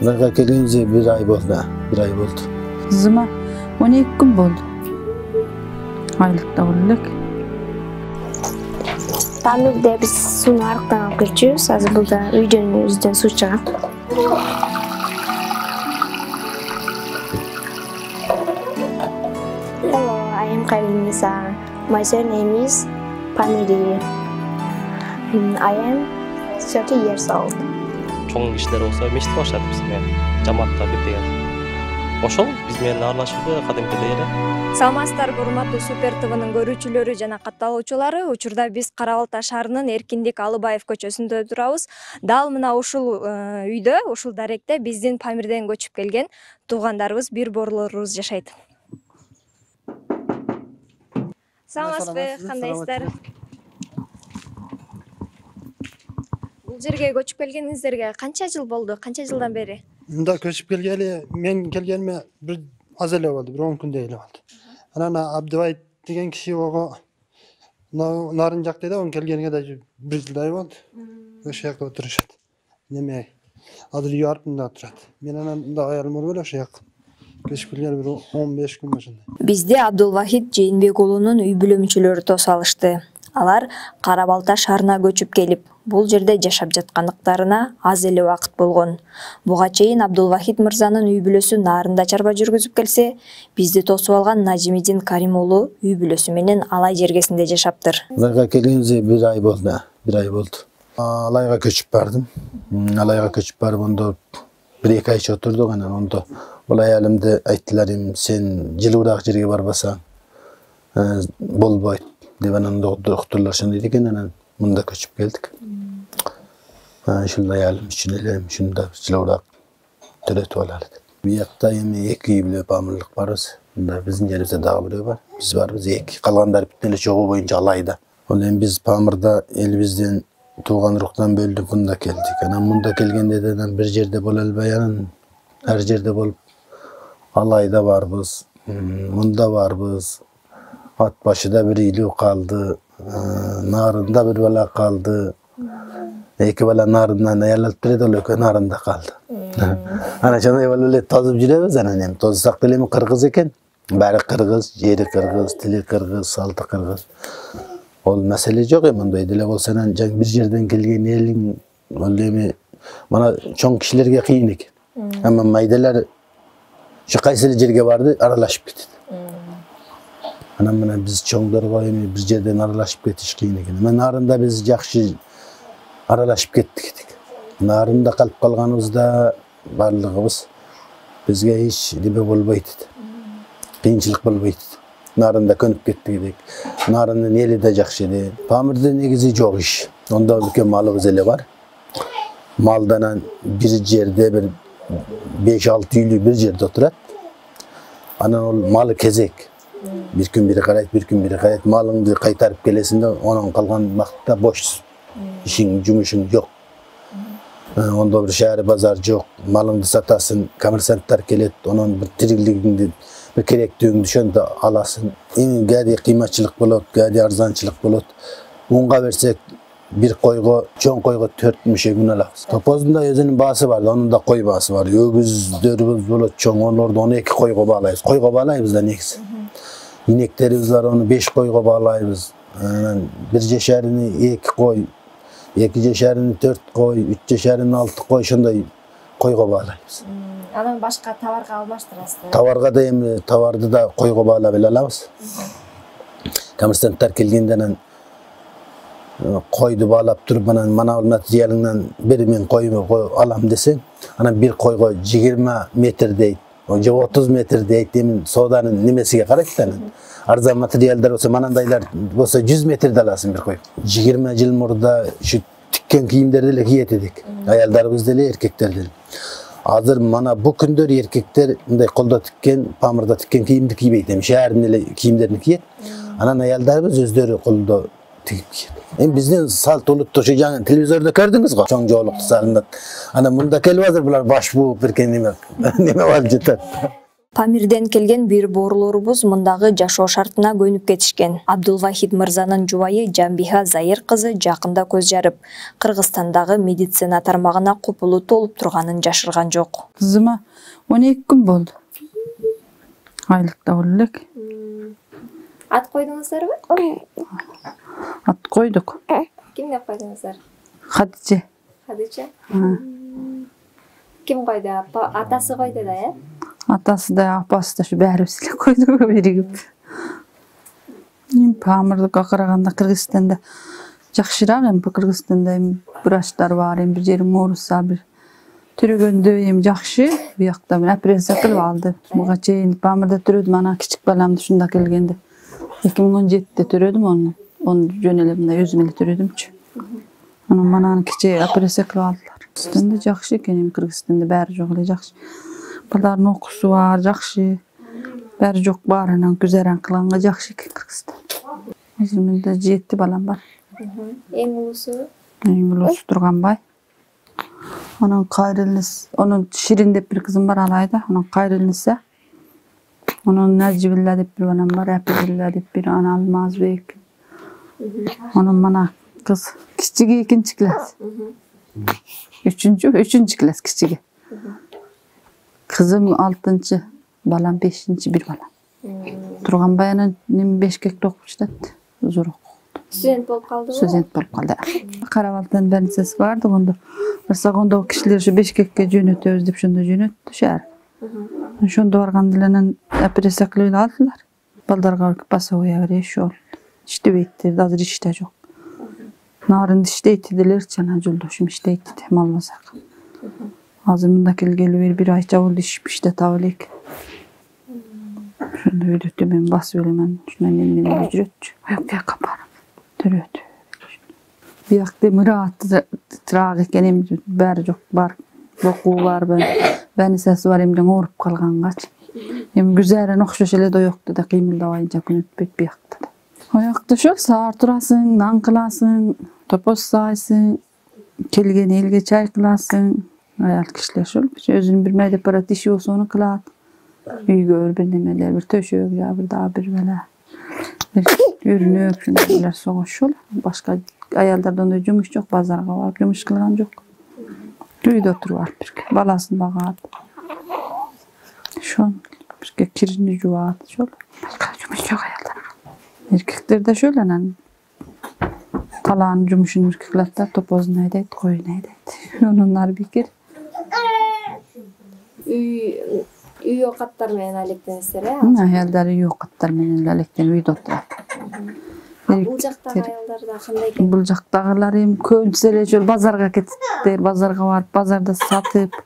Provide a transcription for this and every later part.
Buraya geldiğinizde bir ay oldu. Bir ay oldu. Kızıma 12 gün oldu. Aylıkta olduk. Tamirde biz suyunu arıqdan alıp geçiyoruz. Hazır burada üyden su çıkan. Hello, I am Khairul Nisa. My surname is Pamiri. I am 30 years old. Çoğun kişiler olsa meşit başladı biz men jamaatта bir деген. Ошол биз менен аралашууга кадимкидей эле. Саламатсыздар, урматтуу Супер ТВнын көрүүчүлөрү жана катталуучулары. Учурда биз Кара Балта шаарынын Эркиндик Алыбаев көчөсүндө турабыз. Дал мына ушул үйдө, ушул даректе биздин Памирден көчүп келген туугандарыбыз, бир борлорубуз жашайт. Саламатсызбы, кандайсыздар? Бул жерге көчүп келгениңиздерге канча жыл болду? Канча жылдан бери? Munda köçüp gelgeli, men gelgenime bir az ele oldu, bir 10 kunde ele oldu. Ana Abduvayt degen kişi oğu Narıncak'ta da onun gelgenine de bir yılday oldu. Oşa yakın oturuşat. Neme, adı Liyarp'ında oturat. Men da ayarım olur böyle oşa yakın. Köçüp gelgeli bir 15 gün başında. Бизде Абдулвахит Жээнбек уулунун үй бүлө мүчөлөрү тос алышты. Алар Кара Балта шаарына көчүп келип, бул жерде жашап жаткандыктарына аз эле убакыт болгон. Буга чейин Абдулвахит мырзанын үй бүлөсү Нарында чарба жүргүзүп келсе, бизди тосуп алган Нажимидин Карим уулу үй бүлөсү менен Алай жергесинде жашаптыр. Buraya geldiğinizde bir ay oldu. Bir ay oldu. Alayga köçüp bardım. Alayga köçüp barıp onda bir iki ay oturduk. Onda bu hayalimde ayttilarim, sen jılıbırak jerge barbasaң bolboyt. Devanın doktorlar şunu dedikken munda köçüp geldik. Şunda hayalim için elem, şunda jılıbırak tölet olardı. Bir yakta yeme iki bile pamırlık barız. Bunda bizim yerimizde dağı bile var. Biz varız iki. Kalganlar bitmeli çoğu boyunca Alayda. Olan biz Pamır'da elimizden tuğan ruhtan böldük, bunda geldik. Bunda gelgende de bir yerde bol elbeyanın, her yerde bol Alayda var biz, bunda var biz. Atbaşı'da bir ilu kaldı, Narında bir bala kaldı. İki bala Narından ayarlatıp bir de Narında kaldı. Ana şuna evvel tozub jiremiz anan, tozsak dilimi Kırgız eken. Bari Kırgız, yeri Kırgız, tili Kırgız, saltı Kırgız. Ol mesele yok ya bunda. Edile olsan bir yerden gelgen elin, bana çoğun kişilerge kıyınik. Ama maydeler şu Kayseri yerge vardı, aralaşıp gitti. Anam bana biz çoğunları koyayım, bir yerden aralaşıp getiş kıyınik. Ama Narında biz yakşı aralaşıp gittik. Narında kalıp kalganımızda varlığımız bizge hiç dibe olbaydı. Kıyınçılık olbaydı. Narında könüp gittik. Narında neli de jakşıydı. Pamir'de negizi çok iş. Onda bir malımız ele var. Maldanan bir yerde bir 5-6 yıllık bir yerde oturat. Anan ol malı kezek. Bir gün biri karayt, bir gün biri karayt. Malını kaytarıp gelesinde onun kalgan vakitte boş. İşin, cumuşun yok. Onda bir şehir pazar yok. Malını satasın, komersantlar gelet. Onun bir tirikliğinde bir gerektiğini düşen de alasın. Gadi kıymetçilik bulot, gadi arzançılık bulot. Unga versek bir koygu, çoğun koygu 4 gün alağız. Topozunda özünün bağısı vardı, onun da koy bağısı var. Ögüzlerimiz bulot çoğun, orada onu 2 koygu bağlayız. Koygu bağlayız da neyiz? İneklerimiz var, onu 5 koygu bağlayız. Bir ceşerini 2 koy, 2 ceşerini 4 koy, 3 ceşerini 6 koy, şunday koygu bağlayız. Анан башка товарга алмаштырасызбы? Tavarga da hem tavardı da koygu bağla bile alamız. Komersantlar kelgenden koydu bağlap durup mana materyalinden bir men koyumu alam desen, ana bir koygu 20 metre deyt, 30 metre deyt demin sodanın nimesiga qaraytdan. Arzan materyallar olsa manandaylar olsa 100 metrede alasın bir koy. 20 yıl murda şu tikken kiyimlerdi le giyet edik. Ayallarımız dele, erkekler dele. Hazır mana bu gündür erkekler kolda tikken, Pamırda tikken kiyimdi giybeyt demiş. Şehrin kiyimlerini giyet. Anan ayallarımız özleri kolda tikip giyet. Bizden salt olup toşacağın televizörde gördünüz mü? Çoğun çoğuluktu salınat. Ana bunda kelvazır bular baş bu birken neme var cidden. Памирден келген бир боорулорубуз мындагы жашоо шартына көнүп кетишкен. Абдулвахид мырзанын жубайы Жамбиха Заир кызы жакында көз жарып, Кыргызстандагы медицина тармагына купулу толуп турганын жашырган жок. Кызыма 12 күн болду. Айлыкта болду элек. Ат койдуңуздарбы? Ат койдук. Ким деп койдуңуздар? Хадиче. Хадиче? Ким койду? Атасы койду да, э? Атасы да, апасы да şu бәрібіз эле койдук биригип. Памырлыкка караганда Кыргызстанда жакшыраак, эми Кыргызстанда врачтар бар, эми бир жерим ооруса, бир түрөгөндө эми жакшы, буякта мен операция кылып алды. Буга чейин Памырда түрөдүм, ана кичик баламды ушунда келгенде 2017-те түрөдүм onu. Onu жөн эле мындай өзүм эле түрөдүмчү. Анан мананы кичи операция кылып алдылар. Кыргызстанда жакшы экен, эми Кыргызстанда баары жок эле жакшы. Балдардын окуусу бар, жакшы. Баары жок бар, анан күзаран кылганга жакшы экен Кыргызстан. Азыр менде 7 балам бар. Эң улусу? Эң улусу Турганбай. Анан Кайрылыс, onun Şirin деп bir kızım var Alayda. Onun Kayrılısa. Onun Necibilla деп bir balam var. Epidilla деп bir ana Almazbek. Onun bana kız kiçigi 2. klas. 3. klas kiçigi. Kızım 6. balam 5. bir balam. Turganbay'ın 5-kekte okumuş da zor okudu. Stüdent bolup kaldı mı? Stüdent bolup kaldı. Karabaltan bernisi vardı onda. Mesela onda o kişiler şu 5-kekke jönötöbüz dep şonda jönöttü şehir. Şonda bargandylanyň operatsiýa kılıp aldylar. Baldarga basa oýa bereş ol. İştebeytdi, azır işte jok. Narın işteydiler, çana joldoşum işteydi, malmasak. Hazır mında kelgeli bir ayça oldu işte tavalek. Şunda ödüttü ben bas ölemen, şuna nemini ücretçi. Yok ya kaparım. Törötü. Bir yakta mıraatı tırağ eken bär jok bar. Boku var ben. Beni sesi var emden orup kalgan kaç. Hem güzeren okşoş ele doyoktu da kıymıldawayınca gün ötpet bir yakta da. Ayakta şol saar turasın, nan kılasın, topos saysın, kelgen elge çay kılasın. Ayal kişiler şol. Özünün bir meyde parat işi olsa onu kılat. Üygör bir nemeler, bir töşök ya bir daha bir böyle. Bir ürünüp şunlar soğuş şol. Başka ayallardan da cumuş çok, bazarga var, cumuş kılgan çok. Üyde oturup bir balasını bağat. Şol bir kirini juvat şol. Başka cumuş yok ayallar. Erkekler de şöyle lan. Talan cumuşun erkekler topoz neydi, koyu neydi. Onlar bir kere. Üy okatlar menen alektenizler, e? Ayallar üy okatlar menen alekten üyde oturup. Bul jaktagı ayallar da kандай eкен? Bul jaktagılar hem köpüsü ele şöyle bazarga ketipler, bazarga barıp, bazarda satıp.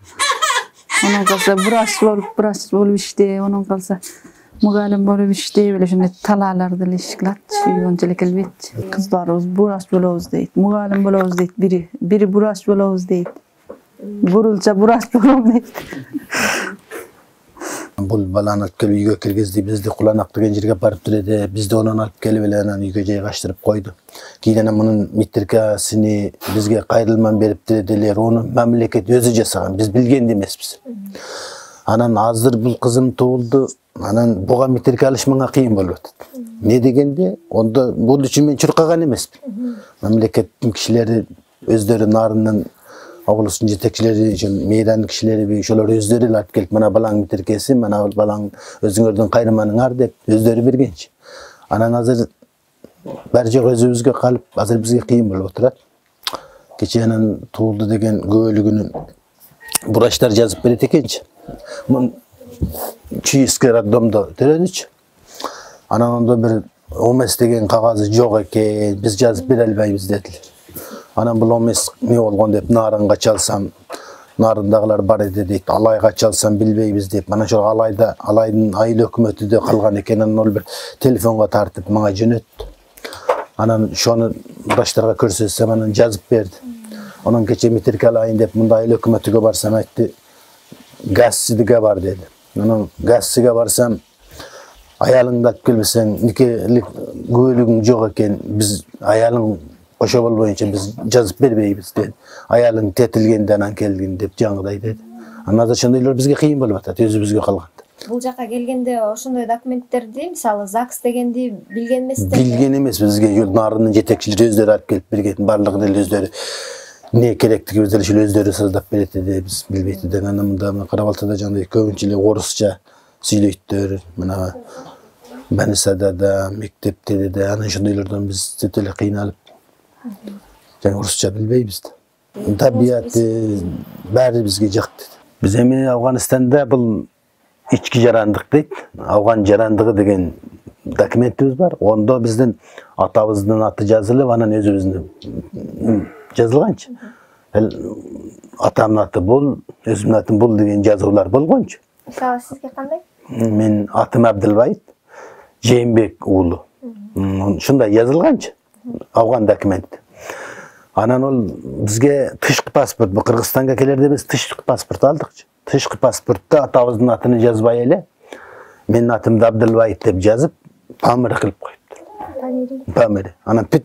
Onun kalsa braş bolup işte, onun kalsa mugalim bolup işte, böyle şöyle talalarda ilişkiler, onçelik elbet. Kızlarımız braş bolobuz deyit, mugalim bolobuz deyit, biri braş bolobuz deyit. Burulca braş bolobuz deyit. Bul balany alıp kelip üýge kirgizdi, bizdi Kulanak digen jerge baryp durdy. Bizdi onu alıp kelip ele üýge jaýgaşdyryp koydu. Kийин munun mitrikasini bizge gaýrylman berip durdylar. Onu memleket özü jasagan, biz bilgendi emesmiz. Anan azdır bul kızım tuğuldu. Anan buga mitrika alışmaga kıyın bolup atat. Ne degende? Onda bul üçün men çurkagan emesmin. Memleketin kişileri özleri narından Oğlusun jetekçileri, meydan kişileri şolar özleri alıp gelip mana balaň mitirkesi, mana balaň özüňerden gaýrymanyň ar dep özleri bergençi. Anan hazır berjek özübüzge kalıp hazır bizge kıyın bolup oturat. Keçe anan tuğuldu degen göölügünün buraşlar жазıp beret ekençi. Mun çiğiske raddomda terediç. Anan onda bir omes degen kagazı jok eken, biz жазıp berelbeymiz dediler. Anam bu omes ne olgan dep narınga çalsam, narındagılar bar edi deyip, alayga çalsam bilbeybiz deyip, mana şu alaydın ayıl hökümeti de kalgan eken, ol bir telefonga tartıp maňa jönötdi. Anan şonu başlarga körsetsem anan жазıp berdi. Onun keçe mitirke alayın dep, munda ayıl hökümetine barsam aytdy, gassidige bar dedi. Onun gassige barsam, ayalyňda alyp kelbesen, nikelik göýlügiň jok eken, biz ayalyň oşa bolboýunça biz жазıp berbeýiz dedi. Ayalyň tetilgendan an kelgin dep jaňyday dedi. Anada şondaýlar bizge kıyın bolup atat, özübüzge kalganda. Бул жака келгенде ошондой документтерди, мисалы ЗАГС дегенди билген эмессиздер? Билген эмес, бизге жол нарынын жетекчилери өздөрү алып келип берген, барлыгын эле өздөрү не керектигибизди эле өздөрү сыздап берет эди, биз билбейт эдик. Анан мында Кара-Балтада жандай көбүнчө эле орусча сүйлөйттөр. Мына Банисада да, мектепте да, анан ошондойлордон биз өтө эле кыйналып, жана орусча билбейбиз да. Табияты баары бизге жакты. Биз эми Афганистанда бул ички жарандык дейт. Афган жарандыгы деген документибиз бар. Ондо биздин атабыздын аты жазылып, анан өзүбүздүн жазылганчы. Атамдын аты бул, өзүмдүн атым бул деген жазуулар болгончу. Мисалы сизге кандай? Мен атым Абдылбайыт, Жээнбек уулу. Ушундай жазылганчы. Афган документ. Анан ол бизге тышкы паспорт, бу Кыргызстанга келерде биз тышкы паспорт алдыкчы. Тышкы паспортто атабыздын атын жазбай эле, менин атымды Абдылбайыт деп жазып, Памир кылып коюптур. Памир. Анан бүт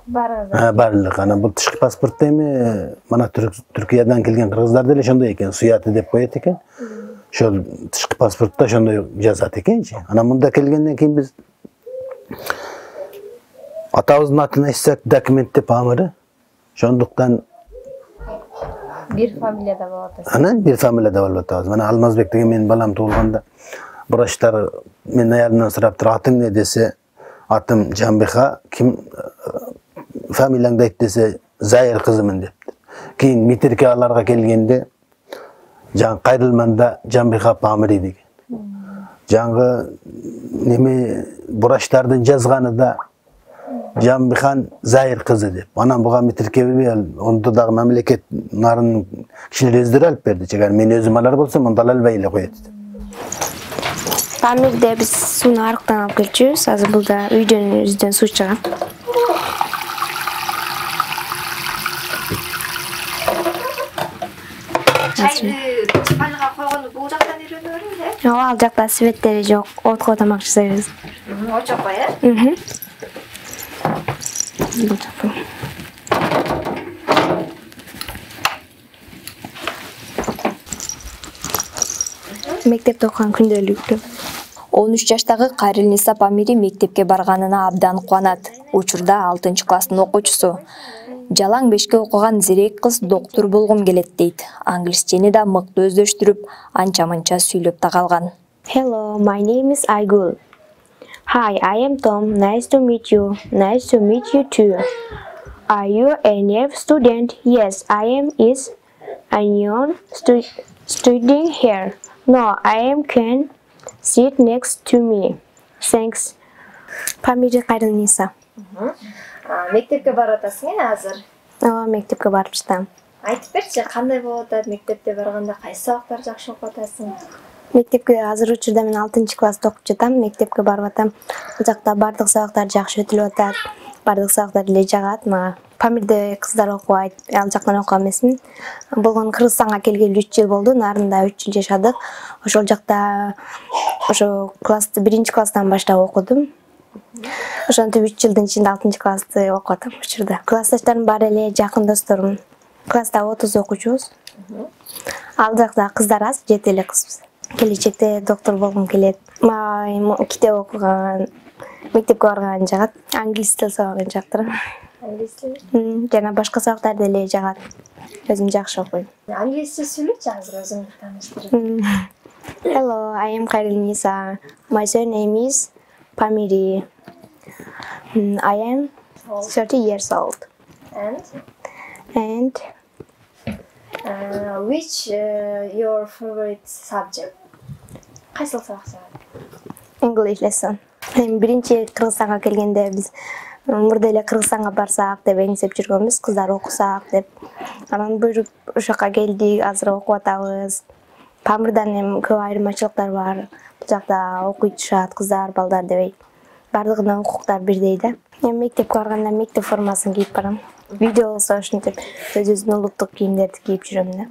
барлык. Анан бул тышкы паспортто эми мына Түркиядан келген кыргыздар деле ошондой экен, суяты деп коет экен. Ошол тышкы паспортто ошондой жазат экенчи. Анан мында келгенден кийин биз атабыздын атын айтсак документте Памиры. Ошондуктан Бир фамилияда болот. Анан бир фамилияда болуп атабыз. Мына Алмазбек деген менин балам туулганда врачтар менин аялымдан сураптыр, атың эмне десе, атым Жамбиха, ким фамилияңды айт десе, Зайыр кызымын дептир. Кийин Митирке аларга келгенде жаңы кайрылманда Жамбиха Памири деген. Жаңы неме врачтардын жазганы да Жамбихан Зайыр кызы деп. Анан буга Митирке билбей, ондо дагы мамлекет нарын кишилер өздөрү алып берди. Чегар мен өзүм алар болсом, онда албай эле коет. Памирде биз сууну арыктан алып келчүбүз. Азыр булда үйдөн суу чыгат. Чайды чыпайга койгонду бул жактан үйрөнүп эле? Ал жакта светтери жок, отко тамак жасайбыз. Очокко, э? Мектепте окуган күндөлүктү. 13 жаштагы Кайрылниса Памири мектепке барганына абдан кубанат. Учурда 6-класстын окуучусу. Жалаң бешке окуган зерек кыз доктор болгум келет дейт. Англисчени да мыкты өздөштүрүп, анча-мынча сүйлөп та калган. Hello, my name is Aigul. Hi, I am Tom. Nice to meet you. Nice to meet you too. Are you a NF student? Yes, I am. Is Anion studying here? No, I am. Can sit next to me. Thanks. Pamiri Kайрылниса. Мектепке барып атасың азыр? Ооба, мектепке барып жатам. Айтып берчи, кандай болуп атат мектепте барганда, кайсы сабактар жакшы окуп атасың? Мектепке азыр учурда мен 6-класста окуп жатам, мектепке барып атам. Ал жакта бардык сабактар жакшы өтүлүп атат. Бардык сабактар эле жагат. Мага Памирде кыздар окубайт, ал жактан окуган эмесмин. Болгон Кыргызстанга келгеле 3 жыл болду, нарында 3 жыл жашадык. Ошол жакта ошо классты 1-класстан баштап окудум. Ошентип 3 жылдын ичинде 6-классты окуп атам учурда. Классташтарым баары эле жакын досторум. Класста 30 окуучубуз. Ал жакта кыздар аз, 7 эле кызбыз. Келечекте доктор болгум келет. Китеп окуган, мектепке барган жагат. Англис тил сабагын жактырам. Англис тил? Жана башка сабактар деле жагат. Өзүм жакшы окуйм. Англисче сүйлөчү азыр өзүңдү тааныштырып. Hello, I am Kайрылниса. My surname is Pamiri. I am 30 years old. And which your favorite subject? Кайсы сабак жагат? English lesson. Биринчи Кыргызстанга келгенде биз мурда эле Кыргызстанга барсак деп эңсеп жүргөнбүз, кыздар окусак деп. Анан буйруп ошо жака келдик, азыр окуп атабыз. Памирдан эми көп айырмачылыктар бар. Бул жакта окуйт кыздар, балдар дебей. Бардыгына укуктар бирдей да. Мен мектепке барганда мектеп формасын кийип барам. Видео болсо ошентип өзүбүздүн улуттук кийимдерди кийип жүрөм да.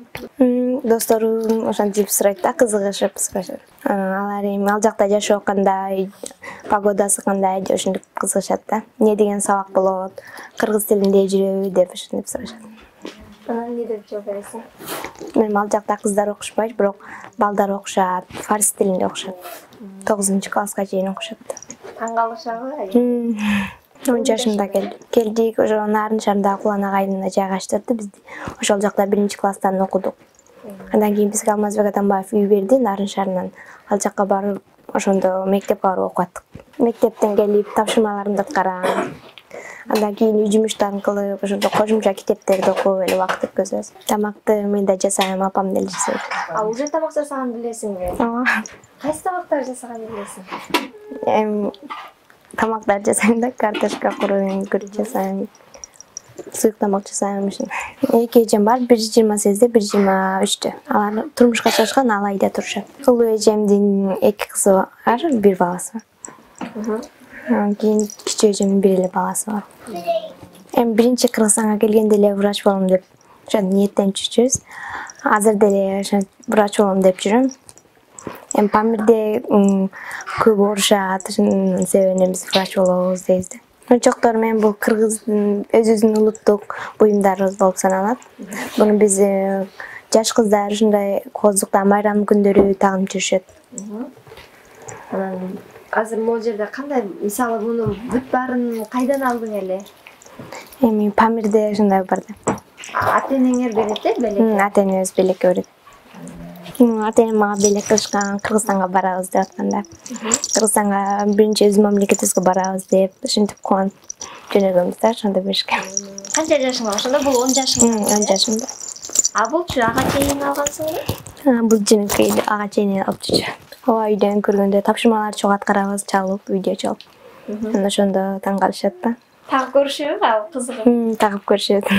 Досторум ошентип сурайт да, кызыгышып сурашат. Алар эми ал жакта жашоо кандай, погодасы кандай деп ошентип кызыгышат да. Не деген сабак болот, кыргыз тилинде жүрөбү деп ошентип сурашат. Анан эмне деп жооп бересиң? Менин ал жакта кыздар окушпайт, бирок балдар окушат, фарс тилинде окушат. 9-класска чейин окушат. Таң калышабы? 10 жашымда келдик, ошо Нарын шаарында Кулан агайдын жайгаштырды бизди. Ошол жакта 1-класстан окудук. Андан кийин бизге Алмазбек Атамбаев үй берди Нарын шаарынан. Ал жакка барып, ошондо мектепке барып окуп аттык. Мектептен келип тапшырмаларымды аткарам. Андан кийин үй жумуштарын кылып, ошондо кошумча китептерди окуп эле убакыт өткөзөбүз. Тамакты мен да жасайм, апам деле жасайт. Уже тамак жасаган билесиңби? Ооба. Кайсы тамактар жасаган билесиң? Тамактар жасайм да, картошка курuyum, күрүч жасайм. Сыйык тамак жасайм ушун. Эки эжем бар, 1-28-де, 1-23-тө. Алар турмушка чыгышкан, ал айда турушат. Улуу эжемдин 2 кызы бар, 1 баласы бар. Кийин кичүү эжемдин 1 эле баласы бар. Биринчи Кыргызстанга келгенде эле врач болом деп ошентип ниеттенип жүрчүбүз. Азыр деле ошентип врач болом деп жүрөм. Памирде көп урушат, ошонун себебинен биз врач болобуз дейбиз да. Чоктор менен бул кыргыздын өзүбүздүн улуттук буюмдарыбыз болуп саналат. Буну биз жаш кыздар ушундай кооздукта майрам күндөрү тагынып жүрүшөт. Анан азыр могу жерде кандай, мисалы мунун бүт баарын кайдан алдың эле? Памирде ушундай бар да. Ата-энеңер берет э, белек? Ата-энебиз белекке берет. Ата-энем мага белек кылышкан, Кыргызстанга барабыз деп атканда. Кыргызстанга биринчи өз мамлекетибизге барабыз деп, ушинтип кубанып жөнөгөнбүз да, ошондо беришкен. Канча жашыңда? Ошондо бул 10 жашыңда. 10 жашымда. Булчу ага чейин алгансыңбы? Бул жөнөкөй ага чейин алып жүрчү. Ооба, үйдөн көргөндө тапшырмаларды чогуу аткарабыз, чалып, видео чалып. Анан ошондо таң калышат да. Тагып көрүшөбү ал кызыгып? Тагып көрүшөт.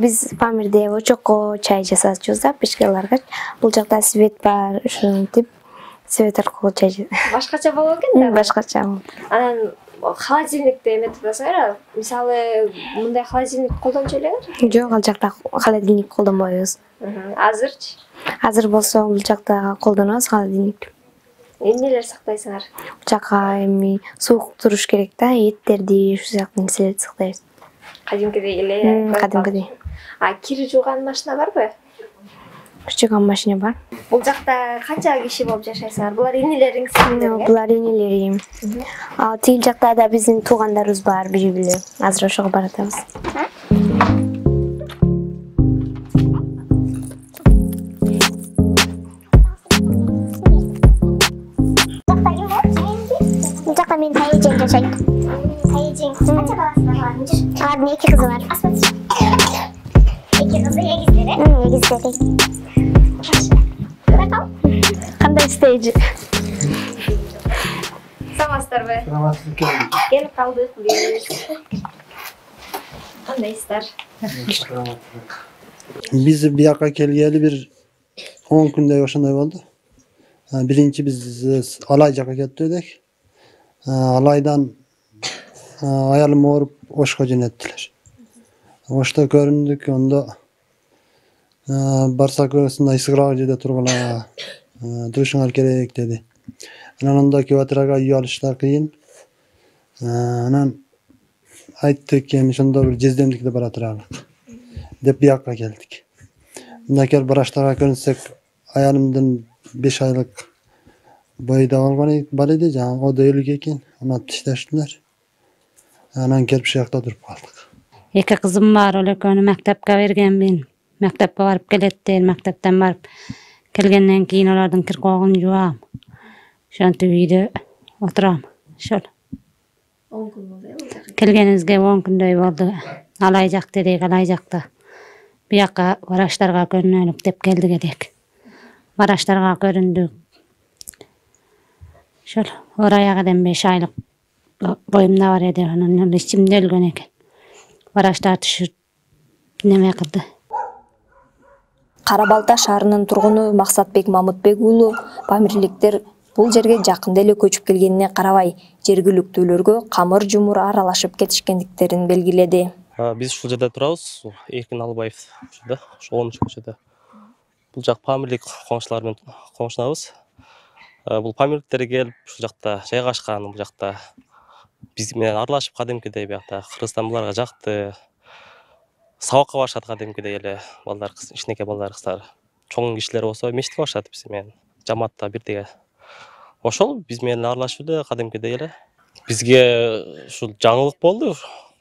Биз Памирде очокко чай жасачубуз да, печкаларга. Бул жакта свет бар, ушинтип свет аркылуу чай. Башкача болот экен да. Башкача. Анан холодильникте эметип атасыңар, мисалы мындай холодильник колдончу элеңер? Жок, ал жакта холодильник колдонбойбуз. Азырчы? Азыр болсо бул жакта колдонобуз холодильник. Эмнелер сактайсыңар? Бул жакка суук туруш керек да, эттерди, ушул сыяктуу нерселерди сактайбыз. Кадимкидей эле. Кадимкидей. Кир жууган машина барбы? Кир жууган машина бар. Бул жакта канча киши болуп жашайсыңар? Булар энелериңиз? Булар энелерим. Тил жакта да биздин туугандарыбыз бар, бири-бири. Азыр ошого баратабыз. Бул жакта менин тайэжем жашайт. Тайэжең канча баласы бар? Алардын 2 кызы бар. 2 кызы, эгиздери? Эгиздери. Кандай стейджи? Саламатсыздарбы? Саламатсызбы. Келип калдык биз. Кандайсыздар? Биз бияка келгели бир 10 күндөй ошондой болду. Биринчи биз Алай жака кетип эдик. Алайдан аялым ооруп Ошко жөнөттүлөр. Ошто көрүндүк, ондо барсак осундай ысырак жерде тургула, турушуңар керек деди. Анан ондо квартирага үй алыштар кыйын. Анан айттык, эми ошондо бир жездемдикке бара турайлык деп бияка келдик. Мында келип врачтарга көрүнсөк, аялымдын 5 айлык бойда бар эди, жаңы ода өлүк экен, аны алып ташташтылар. Анан келип ушул жакта туруп калдык. 2 кызым бар, ол экөөнү мектепке бергенмин. Мектепке барып келеттер, мектептен барып келгенден кийин алардын киркоогун жуам. Ошентип үйдө отурам. Ошол. 10 күн болду. Келгенибизге 10 күндөй болду. Алай жак дедик, Алай жакта. Бияка врачтарга көрүнөлүк деп келдик элек. Врачтарга көрүндүк. Ошол ораягадан 5 айлык боюмда бар эди, анан ичимде өлгөн экен. Врачтар түшүп неме кылды. Кара Балта шаарынын тургуну Максатбек Мамытбек уулу памирликтер бул жерге жакында эле көчүп келгенине карабай, жергиликтүүлөргө камыр-жумур аралашып кетишкендиктерин белгиледи. Биз ушул жерде турабыз, Эркин Албаев ушуда, ошол 10-көчөдө. Бул жак памирлик коңшулар менен коңшунабыз. Бул памирликтер келип ушул жакта жайгашкан, бул жакта биз менен аралашып кадимкидей биякта Кыргызстан буларга жакты. сабакка барышат кадимкидей эле балдар, кичинекей балдар, кыздар. Чоң кишилер болсо мечитке барышат биз менен. Жамаатта бирдеге. Ошол биз менен аралашып эле кадимкидей эле. Бизге ушул жаңылык болду.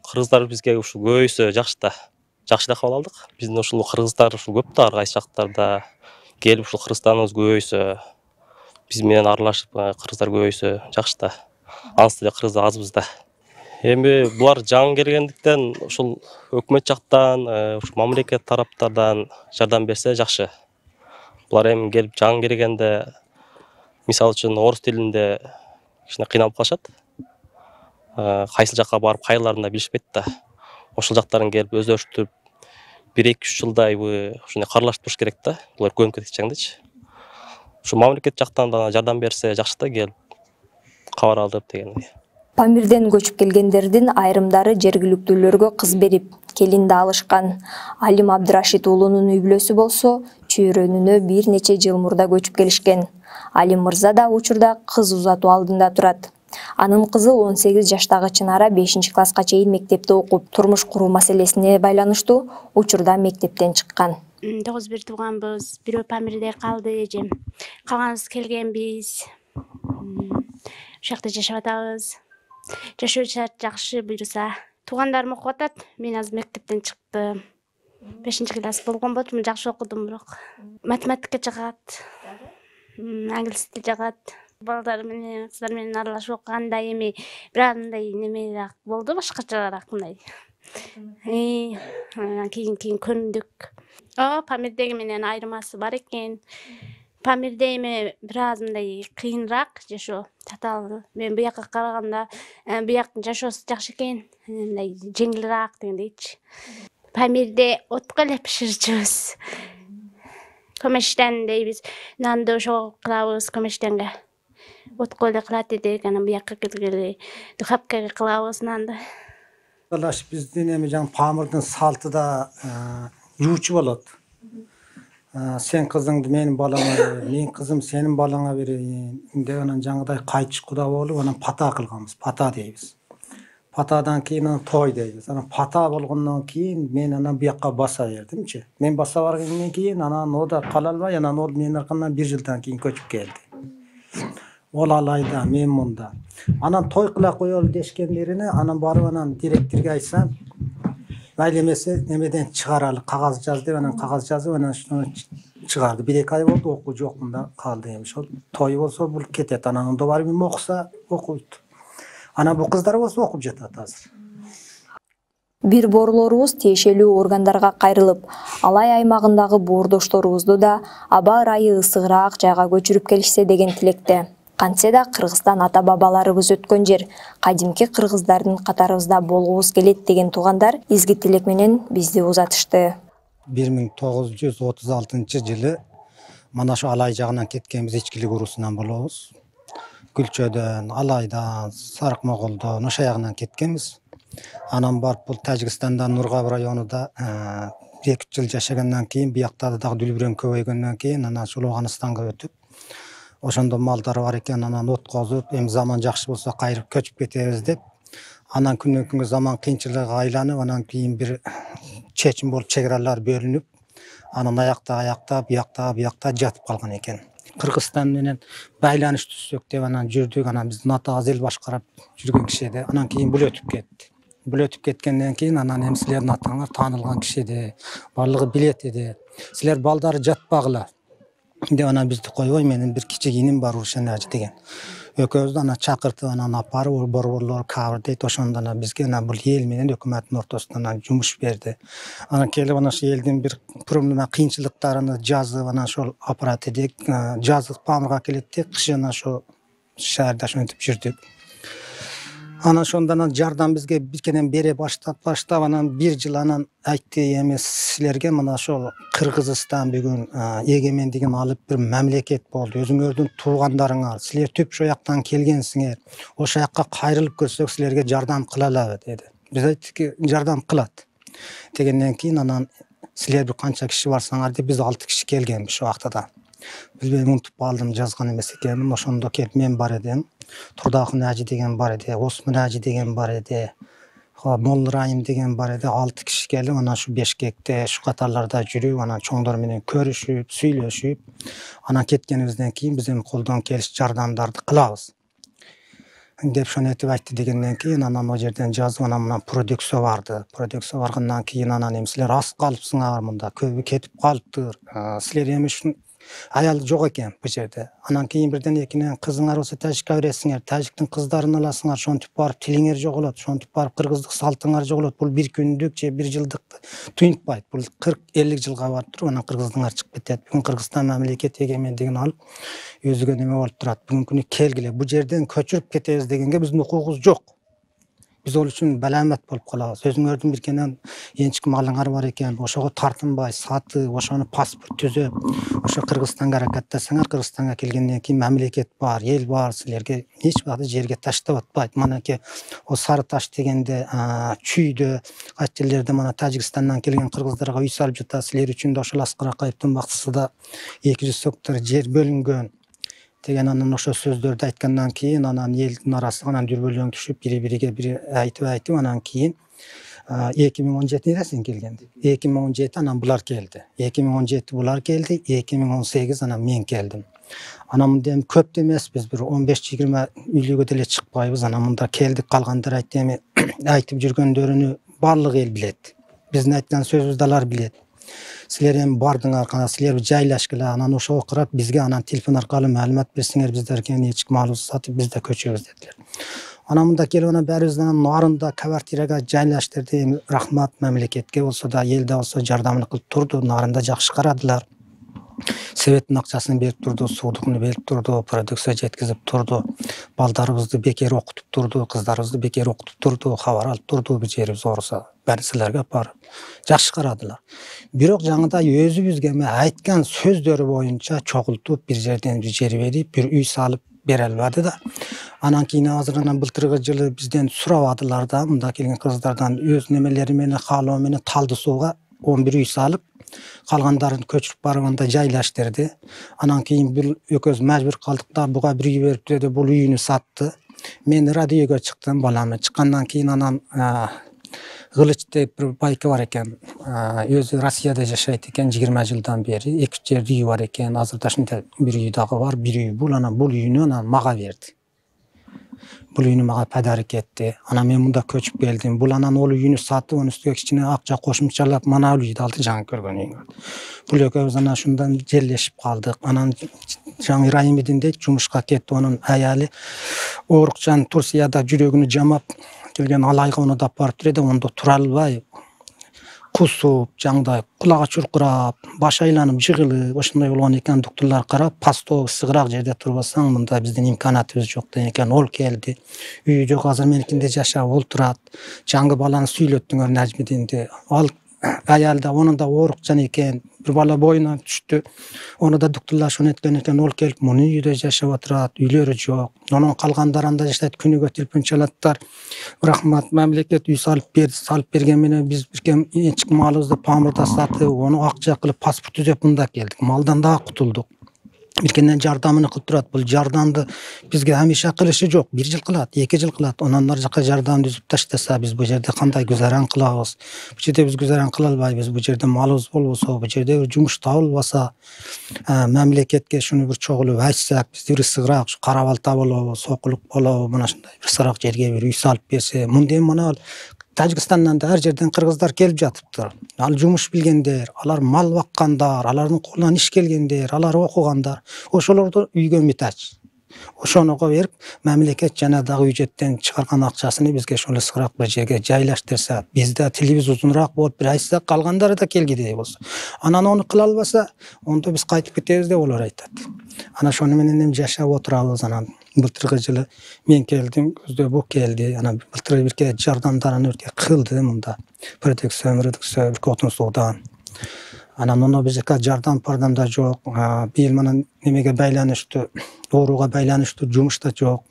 Кыргыздар бизге ушул көбөйсө жакшы да. Жакшы да кабыл алдык. Биздин ушул кыргыздар ушул көп да ар кайсы жактарда келип ушул кыргызстаныбыз көбөйсө, биз менен аралашып кыргыздар көбөйсө жакшы да. Анысы эле кыргыздар азбыз да. Эми булар жаңы келгендиктен ушул өкмөт жактан, ушул мамлекет тараптардан жардам берсе жакшы. Булар эми келип жаңы келгенде, мисалы үчүн орус тилинде кичине кыйналып калышат. Кайсы жакка барып кайрыларын да билишпейт да. Ошол жактарын келип өздөштүрүп 1-2-3 жылдайбы ушуну каралаштырыш туруш керек да. Булар көнүп кетишчеңдичи. Ушу мамлекет жактан да жардам берсе жакшы да, келип кабар алдырып дегендей. Памирден көчүп келгендердин айрымдары жергиликтүүлөргө кыз берип, келин да алышкан. Алим Абдырашид уулунун үй бүлөсү болсо, чөйрөнүнө бир нече жыл мурда көчүп келишкен. Алим мырза да учурда кыз узатуу алдында турат. Анын кызы 18 жаштагы Чынара 5-класска чейин мектепте окуп, турмуш куруу маселесине байланыштуу учурда мектептен чыккан. 9-1 тууганбыз, бирөө Памирде калды эжем. Калганыбыз келгенбиз. Ошол жакта жашап атабыз. Жашоо шарт жакшы буйруса. Туугандарым окуп атат. Мен азыр мектептен чыктым. 5-класс болгон болчумун, жакшы окудум бирок. Математика жагат. Англис тил жагат. Балдар менен, кыздар менен аралашып окуганда эми бир андай немерээк болду, башкачараак мындай. Кийин көндүк. Памирдеги менен айырмасы бар экен. Памирде эми бир аз мындай кыйынраак жашоо, татаал. Мен буякка караганда бuyактын жашоосу жакшы экен, мындай жеңилирээк дегендейчи. Памирде отко эле биширчүбүз. Көмөштөн дейбиз. Нанды ошо кылабыз көмөштөнгө. Отко эле кылат эдик, анан буякка келгеле духовкага кылабыз нанды. Алаш биздин эми жаңы Памирдин салты да жуучу болот. Sen kızыңды менин балаңа бер, мен кызым сенин балаңа берейин деп анан жаңыдай кайтыш куда болуп анан пата кылганбыз. Пата дейбиз. Патадан кийин анан той дейбиз. Анан пата болгондон кийин мен анан буякка баса бердимчи. Мен баса баргандан кийин анан о да кала албай, анан ол менин аркамдан 1 жылдан кийин көчүп келди. Ол алайда, мен мында. Анан той кыла коелу дешкендерине анан барып анан директорге айтсам, Mayli emese nemeden çıgaralı kagaz yaz деп анан kagaz жазып анан şunu çıgardı. 1-2 ay oldu oku yok bunda kaldı demiş. O toy olsa bul ketet ananın da var bir okusa okuydu. Ana bu kızlar olsa okup жатат азыр. Бир борлорубуз тиешелүү органдарга кайрылып, Алай аймагындагы боордошторубузду да аба ырайы ысыгыраак жайга көчүрүп келишсе деген тилекте. Кантсе да Кыргызстан ата-бабаларыбыз өткөн жер, кадимки кыргыздардын катарыбызда болгубуз келет деген туугандар изги тилек менен бизди узатышты. 1936-жылы мана шу Алай жагынан кеткенбиз ичкилик уруусунан болобуз. Күлчөдөн, Алайдан, Сарык Моголдон ошо ягынан кеткенбиз. Анан барып бул Тажикстандан Нургап районунда 2 жыл жашагандан кийин буякта дагы дүлбүрөң көбөйгөндөн кийин анан ушул Афганистанга өтүп ошондо малдар бар экен, анан откозуп, эми заман жакшы болсо кайрып көчүп кетебиз деп. Анан күнөн күнгө заман кыйынчылыгы айланып, анан кийин бир чечим болуп чек аралар бөлүнүп, анан аякта буякта жатып калган экен. Кыргызстан менен байланыш түзсөк деп анан жүрдүк, анан биз НАТО азел башкарып жүргөн кишиде. Анан кийин бул өтүп кетти. Бул өтүп кеткенден кийин анан эми силердин атаңар таанылган кишиде, барлыгы билет эди. Силер балдары жатпагыла деп анан бизди койбой, менин бир кичигиним бар Ушенажы деген. Экөөбүздү анан чакыртып анан апарып борборлор кабыр дейт, ошондо анан бизге анан бул эл менен өкмөттүн ортосунда жумуш берди. Анан келип анан ошо элдин бир проблема кыйынчылыктарын жазып анан ошол аппарат эдик, жазып Памирга келет деп, кышын ошо шаарда ошентип жүрдүк. Анан ошондо анан жардам бизге биркенен бере баштап анан 1 жыл анан айтты эми силерге мына ошол Кыргызстан бүгүн эгемендигин алып бир мамлекет болду. Өзүңөрдүн туугандарыңар, силер түп жояктан келгенсиңер. Ошо жакка кайрылып көрсөк силерге жардам кыла алабы деди. Биз айттык, жардам кылат. Дегенден кийин анан силер бир канча киши барсаңар деп биз 6 киши келгенбиз ошо вактада. Биз мен унутуп калдым, жазган эмес экенмин. Ошондо келип мен бар эдим. Турдакын Ажы деген бар эди, Осмон Ажы деген бар эди. Molla Rahim деген бар еді, 6 киши келип, анан şu Бешкекте, şu катарларда жүрүп, анан чоңдор менен көрүшүп, сүйлөшүп, анан кеткенибизден кийин биз эми колдон келиш жардамдарды кылабыз деп шону этип айтты дегенден кийин анан о жерден жазып, анан мына продукция барды. Продукция баргандан кийин анан эми силер аз калыпсыңар, мында көбү кетип калыптыр. Силер эми ушун аял жок экен бу жерде. Анан кийин бирден экинен кызыңар болсо тажикке бересиңер, тажиктин кыздарын аласыңар, шонтип барып тилиңер жоголот, шонтип барып кыргыздык салтыңар жоголот. Бул бир күндүк же бир жылдык туйнтпайт. Бул 40-50 жылга барып туруп анан кыргыздыңар чыгып кетет. Бүгүн Кыргызстан мамлекет эгемендигин алып өзүгө неме болуп турат. Бүгүнкү күнү келгиле, бу жерден көчүрүп кетебиз дегенге биздин укугубуз жок. Biz ol üçün bələmət bolup kalabız. Özüңөрдүн bir kenen ençik malыңар бар экен, ошого тартынбай, саты, ошону паспорт түзөп, ошо Кыргызстанга аракаттасаңар, Кыргызстанга келгенден кийин мамлекет бар, эл бар, силерге эч убакта жерге таштап атпайт. Манаки о Сары Таш дегенде, Чүйдө, кайсы жерлерде мана Тажикстандан келген кыргыздарга үй салып жатат. Силер үчүн да ошол Аскар Акаевдин бактысында 200 гектар жер бөлүнгөн деген анан ошо сөздөрдү айткандан кийин анан элдин арасына анан дүрбөлөң түшүп, бири-бириге бири айтып анан кийин 2017-де сен келгенди. 2017 анан булар келди. 2017 булар келди, 2018 анан мен келдим. Анан мында эми көп да эмеспиз, бир 15-20 үйлүгө деле чыкпайбыз. Анан мында келдик, калгандар айтты эми айтып жүргөндөрүнү барлык эл билет. Биздин айткан сөзүбүздү алар билет. Силер эми бардыңар, кана силер жайлашкыла, анан ошого карап бизге анан телефон аркылуу маалымат берсеңер, биздерге эчки малыбызды сатып бизде көчөбүз дедилер. Анан мында келип анан баарыбыз анан нарында квартирага жайлаштырды. Эми рахмат мамлекетке болсо да, элде болсо жардамын кылып турду, нарында жакшы карадылар. Себеттин акчасын берип турду, суудукуну берип турду, продукция жеткизип турду, балдарыбызды бекер окутуп турду, кыздарыбызды бекер окутуп турду, кабар алып турду, бул жерибиз ооруса баары силерге барып жакшы карадылар. Бирок жаңыдай өзүбүзгө айткан сөздөрү боюнча чогултуп бир жерден бир жер берип, бир үй салып бере албады да. Анан кийин азыр анан былтыркы жылы бизден сурабадылар да, мында келген кыргыздардан өз немелери менен каалоо менен Талды сууга 11 үй салып, калгандарын көчүрүп барып анда жайлаштырды. Анан кийин бул экөөбүз мажбур калдык да, буга бир үй берип деди, бул үйүнү сатты. Мен радиого чыктым, баламы чыккандан кийин анан Кылыч деп бир байка бар экен. Өзү Россияда жашайт экен 20 жылдан бери. 2 жерде үйү бар экен. Азырда ушундай бир үй дагы бар. Бир үй бул, анан бул үйүнү анан мага берди. Бул үйүнү мага подарок этти. Анан мен мында көчүп келдим. Бул анан ол үйүнү сатып, анын үстүгө кичине акча кошумчалап, мана үйдү алды, жаңы көргөн үйүңөр. Бул экөөбүз анан ушундан жерлешип калдык. Анан жаңы Райымдин дейт, жумушка кетти. Анын аяли оорукчан Турцияда жүрөгүнү жамап келген алайга оны да барып турду, ондо тура албай кусуп, жаңдай кулагы чуркурап, баш айланып жыгылып, ошондой болгон экен. Доктурлар карап, пастоо сыгыраак жерде турбасаң, мында биздин имканатыбыз жок деген экен. Ол келди. Үйү жок, азыр меникинде жашап олтурат. Жаңы баланы сүйлөттүңөр Нажмидинди. Ал аялда онун да оорукчан экен. Bir bala boyuna düştü. Onu da doktorlar şunu etken eken ol kelip munu үйдө жашап отурат, үйлөрү жок. Онун калгандарында жашайт, күнүгө телефон чалаттар. Рахмат мамлекет үй салып берген менен биз биркем энчик малыбызды Памырда сатып, ону акча кылып паспорт түзөп мында келдик. Малдан да кутулдук. Биркенден жардамын кылып турат. Бул жардамды бизге хамиша кылышы жок. 1 жыл кылат, 2 жыл кылат. Онан ар жака жардам түзүп таштаса, биз бу жерде кандай гүзаран кылабыз? Бу жерде биз гүзаран кыла албайбыз. Бу жерде малыбыз болбосо, бу жерде бир жумуш табылбаса, мамлекетке шуну бир чогулуп айтсак, бизди бир сыгыраак, кара балта болобу, сокулук болобу, мына ушундай бир сыгыраак жерге бир үй салып берсе, мындай мына Тажикстандан да ар жерден кыргыздар келип жатыптыр. Ал жумуш билгендер, алар мал баккандар, алардын колунан иш келгендер, алар окугандар. Ошолорду үйгө мытач. Ошону берип, мамлекет жана дагы бюджеттен чыгарган акчасын бизге ошол сыгыраак бир жерге жайлаштырса, бизде тилибиз узунураак болуп бир айтсак, калгандары да келгидей болсо. Анан ону кыла албаса, ондо биз кайтып кетебиз деп олар айтат. Ana şonu menен жашап отурабыз. Анан былтыркы жылы мен келдим, көздө бу келди. Анан былтыр бирке жардамдарын өрке кылды мында. Продукция бир котун суудан. Анан ону бизге жардам да жок. Бир менен немеге байланыштуу, ооруга байланыштуу жумуш да жок.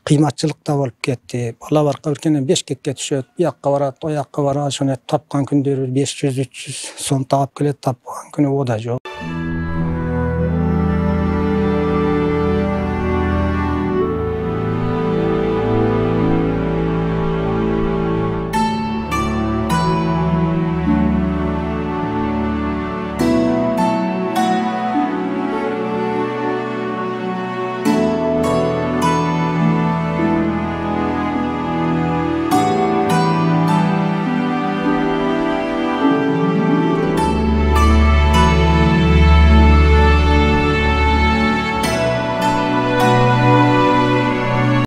Кыйматчылык да болуп кетти. Бала барка биркенен Бешкекке түшөт, биякка барат, оякка барат. Ошону тапкан күндөрү 500-300 сом таап келет, тапкан күнү о да жок.